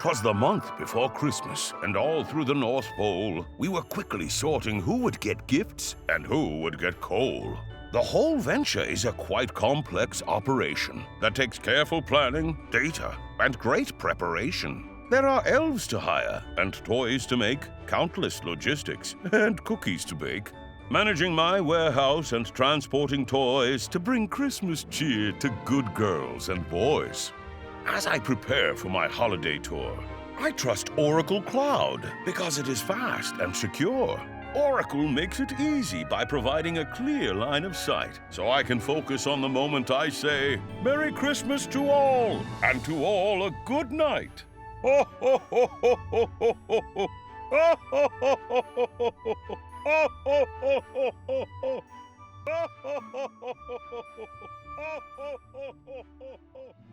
'Twas the month before Christmas, and all through the North Pole, we were quickly sorting who would get gifts and who would get coal. The whole venture is a quite complex operation that takes careful planning, data, and great preparation. There are elves to hire, and toys to make, countless logistics, and cookies to bake. Managing my warehouse and transporting toys to bring Christmas cheer to good girls and boys. As I prepare for my holiday tour, I trust Oracle Cloud because it is fast and secure. Oracle makes it easy by providing a clear line of sight, so I can focus on the moment I say, "Merry Christmas to all, and to all a good night." Ho, ho, ho, ho, ho, ho, ho, ho. Ho, ho, ho, ho, ho, ho, ho. Ho, ho, ho, ho, ho, ho. Ho, ho, ho, ho, ho, ho, ho. Ho, ho, ho, ho, ho, ho.